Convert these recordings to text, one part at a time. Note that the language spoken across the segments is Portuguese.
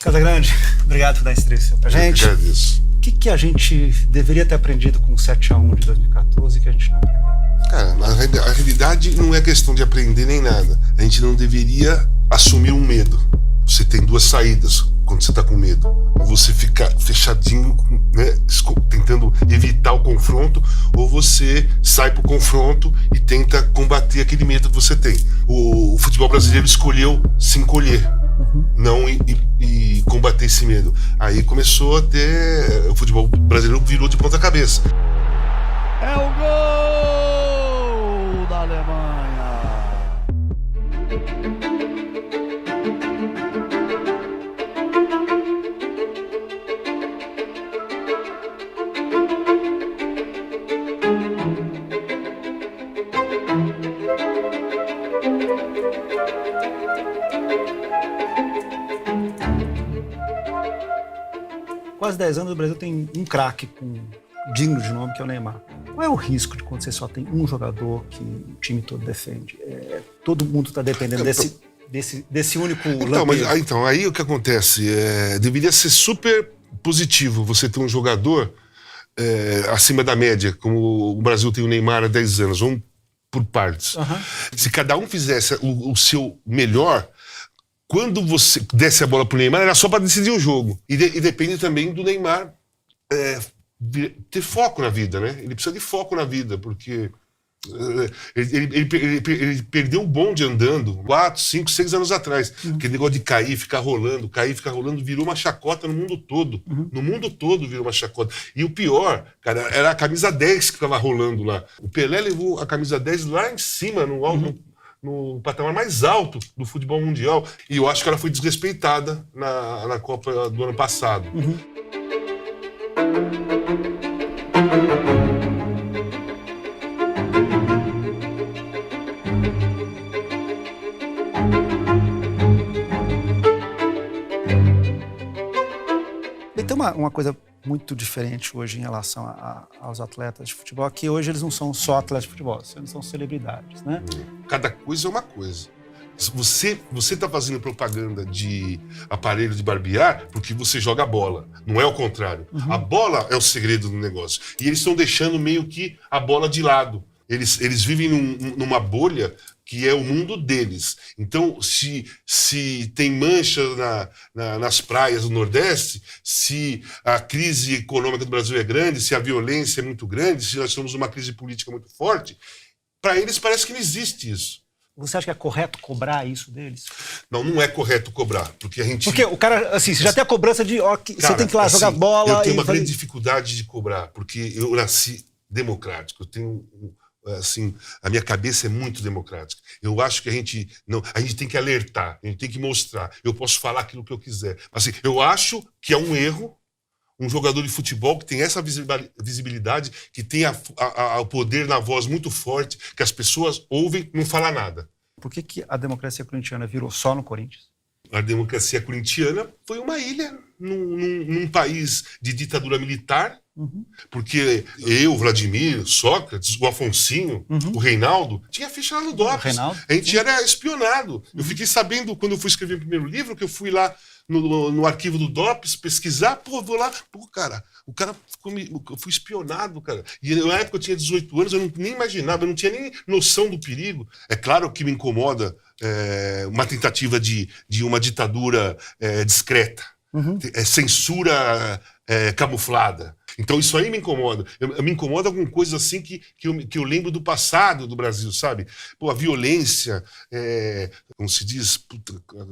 Casagrande, obrigado por dar esse entrevista pra gente. Eu agradeço. O que a gente deveria ter aprendido com o 7-1 de 2014 que a gente não aprendeu? Cara, a realidade não é questão de aprender nem nada. A gente não deveria assumir um medo. Você tem duas saídas quando você tá com medo. Você ficar fechadinho, né, tentando evitar o confronto, ou você sai pro confronto e tenta combater aquele medo que você tem. O futebol brasileiro escolheu se encolher, não e combater esse medo. Aí começou a ter... O futebol brasileiro virou de ponta cabeça. É o gol da Alemanha! Quase 10 anos o Brasil tem um craque digno de nome, que é o Neymar. Qual é o risco de quando você só tem um jogador que o time todo defende? Todo mundo está dependendo desse único lampejo. Então, aí o que acontece? Deveria ser super positivo você ter um jogador acima da média, como o Brasil tem o Neymar há 10 anos, vamos por partes. Se cada um fizesse o seu melhor, quando você desse a bola pro Neymar, era só para decidir o jogo. E depende também do Neymar ter foco na vida, né? Ele precisa de foco na vida, porque ele perdeu o bonde andando 4, 5, 6 anos atrás. Aquele negócio de cair, ficar rolando, virou uma chacota no mundo todo. No mundo todo virou uma chacota. E o pior, cara, era a camisa 10 que ficava rolando lá. O Pelé levou a camisa 10 lá em cima, no patamar mais alto do futebol mundial. E eu acho que ela foi desrespeitada na Copa do ano passado. E tem uma coisa muito diferente hoje em relação aos atletas de futebol, que hoje eles não são só atletas de futebol, eles são celebridades, né? Cada coisa é uma coisa. Você tá fazendo propaganda de aparelho de barbear porque você joga bola. Não é o contrário. A bola é o segredo do negócio. E eles estão deixando meio que a bola de lado. Eles vivem numa bolha que é o mundo deles. Então, se tem mancha nas praias do Nordeste, se a crise econômica do Brasil é grande, se a violência é muito grande, se nós temos uma crise política muito forte, para eles parece que não existe isso. Você acha que é correto cobrar isso deles? Não é correto cobrar, porque a gente... Porque o cara, assim, você já tem a cobrança de você tem que ir lá jogar bola... Eu tenho uma grande dificuldade de cobrar, porque eu nasci democrático, eu tenho... Assim, a minha cabeça é muito democrática. Eu acho que a gente tem que alertar, a gente tem que mostrar. Eu posso falar aquilo que eu quiser. Assim, eu acho que é um erro um jogador de futebol que tem essa visibilidade, que tem o poder na voz muito forte, que as pessoas ouvem e não falam nada. Por que a democracia corintiana virou só no Corinthians? A democracia corintiana foi uma ilha num país de ditadura militar, porque eu, Vladimir, Sócrates, o Afonsinho, o Reinaldo, tinha ficha lá no DOPS. A gente era espionado. Eu fiquei sabendo, quando eu fui escrever o primeiro livro, que eu fui lá no arquivo do DOPS pesquisar, vou lá, cara, eu fui espionado, cara. E na época eu tinha 18 anos, eu nem imaginava, eu não tinha nem noção do perigo. É claro que me incomoda uma tentativa de uma ditadura discreta, censura camuflada. Então isso aí me incomoda. Me incomoda alguma coisa assim que eu lembro do passado do Brasil, sabe? Pô, a violência, como se diz,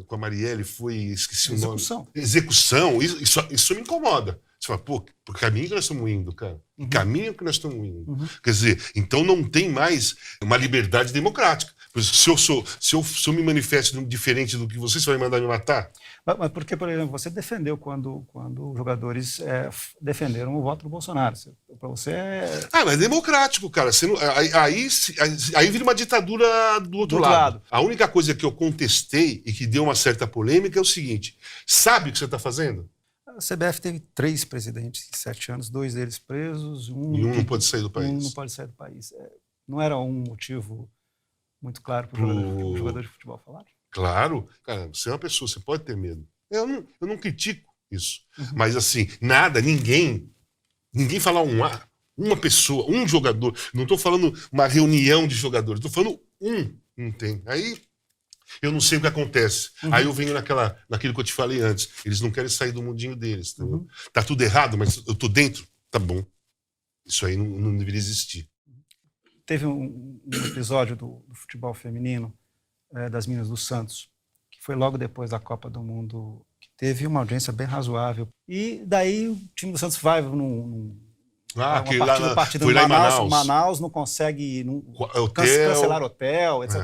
com a Marielle esqueci o nome. Execução. Isso me incomoda. Você fala, pô, por caminho que nós estamos indo, cara. Que caminho que nós estamos indo. Quer dizer, então não tem mais uma liberdade democrática. Se eu me manifesto diferente do que você vai mandar me matar? Mas porque, por exemplo, você defendeu quando os jogadores defenderam o voto do Bolsonaro. Para você mas é democrático, cara. Aí vira uma ditadura do outro lado. A única coisa que eu contestei e que deu uma certa polêmica é o seguinte: sabe o que você está fazendo? A CBF teve 3 presidentes em 7 anos, 2 deles presos, um não pode sair do país. Um não pode sair do país. Não era um motivo muito claro para o jogador de futebol falar? Claro. Cara, você é uma pessoa, você pode ter medo. Eu não critico isso. Mas assim, nada, ninguém falar uma pessoa, um jogador. Não estou falando uma reunião de jogadores, estou falando não tem. Aí eu não sei o que acontece. Aí eu venho naquilo que eu te falei antes. Eles não querem sair do mundinho deles. Tá tudo errado, mas eu tô dentro. Tá bom. Isso aí não deveria existir. Teve um episódio do futebol feminino, das meninas do Santos, que foi logo depois da Copa do Mundo, que teve uma audiência bem razoável. E daí o time do Santos vai partida foi lá em Manaus. Manaus não consegue cancelar hotel, etc.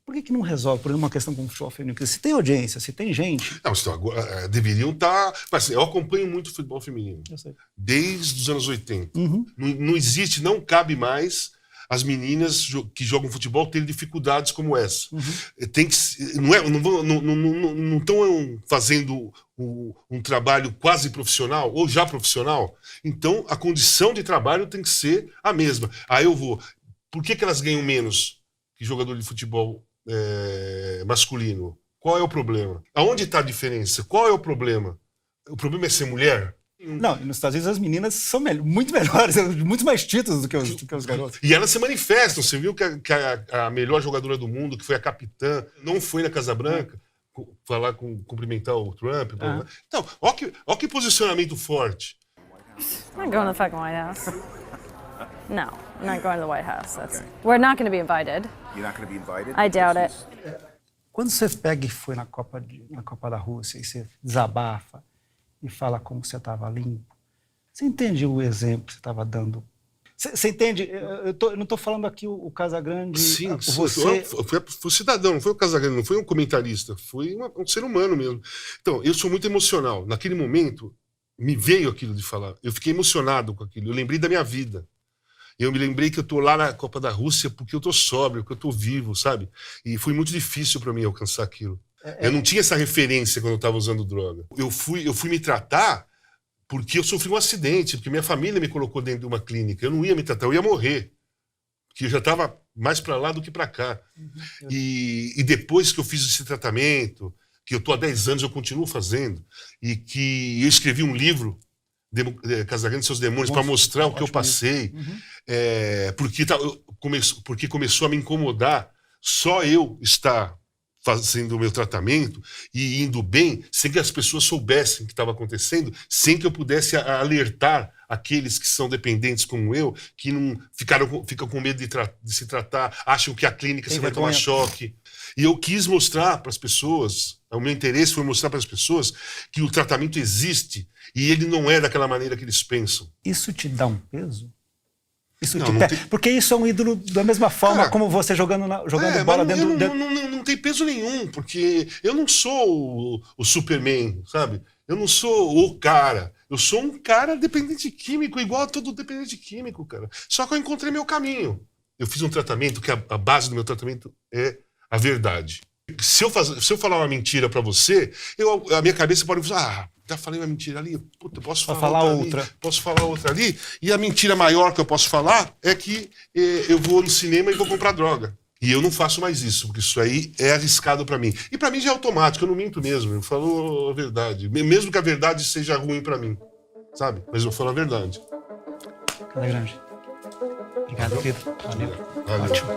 Por que não resolve? Por uma questão com o futebol feminino? Porque se tem audiência, se tem gente... Não, agora, deveriam estar... Eu acompanho muito o futebol feminino. Eu sei. Desde os anos 80. Não existe, não cabe mais as meninas que jogam futebol terem dificuldades como essa. Tem que, não estão fazendo um trabalho quase profissional, ou já profissional. Então, a condição de trabalho tem que ser a mesma. Aí eu vou... Por que elas ganham menos que jogador de futebol masculino? Qual é o problema? Aonde está a diferença? Qual é o problema? O problema é ser mulher? Não, e nos Estados Unidos as meninas são muito melhores, muito mais títulos do que os garotos. E elas se manifestam. Você viu que a melhor jogadora do mundo, que foi a capitã, não foi na Casa Branca falar cumprimentar o Trump. Então, ó que posicionamento forte. I'm not going to the fucking White House. No, I'm not going to the White House. We're not going to be invited. You're not going to be invited? I doubt it. Quando você pega e foi na Copa da Rússia e você desabafa e fala como você estava limpo, você entende o exemplo que você estava dando? Você entende? Eu não estou falando aqui o Casagrande... Sim, você... foi cidadão, não foi o Casagrande, não foi um comentarista, foi um ser humano mesmo. Então, eu sou muito emocional. Naquele momento, me veio aquilo de falar. Eu fiquei emocionado com aquilo. Eu lembrei da minha vida. Eu me lembrei que eu tô lá na Copa da Rússia porque eu tô sóbrio, porque eu tô vivo, sabe? E foi muito difícil para mim alcançar aquilo. Eu não tinha essa referência quando eu tava usando droga. Eu fui me tratar porque eu sofri um acidente, porque minha família me colocou dentro de uma clínica. Eu não ia me tratar, eu ia morrer. Porque eu já tava mais para lá do que para cá. E depois que eu fiz esse tratamento, que eu tô há 10 anos, eu continuo fazendo, e que eu escrevi um livro, Casagrande e seus Demônios, para mostrar o que eu passei, porque começou a me incomodar só eu estar fazendo o meu tratamento e indo bem, sem que as pessoas soubessem o que estava acontecendo, sem que eu pudesse alertar aqueles que são dependentes como eu, que não ficam com medo de se tratar, acham que a clínica você vai tomar choque. E eu quis mostrar para as pessoas, o meu interesse foi mostrar para as pessoas que o tratamento existe e ele não é daquela maneira que eles pensam. Isso te dá um peso? Tem... Porque isso é um ídolo da mesma forma como você jogando bola dentro... Não tem peso nenhum, porque eu não sou o Superman, sabe? Eu não sou o cara. Eu sou um cara dependente químico, igual a todo dependente químico, cara. Só que eu encontrei meu caminho. Eu fiz um tratamento que a base do meu tratamento é a verdade. Se eu falar uma mentira pra você, a minha cabeça pode falar, já falei uma mentira ali, puta, posso falar outra. Posso falar outra ali, e a mentira maior que eu posso falar é que eu vou no cinema e vou comprar droga. E eu não faço mais isso, porque isso aí é arriscado pra mim. E pra mim já é automático, eu não minto mesmo, eu falo a verdade. Mesmo que a verdade seja ruim pra mim, sabe? Mas eu falo a verdade. Casagrande. Obrigado, querido. Valeu. Ótimo.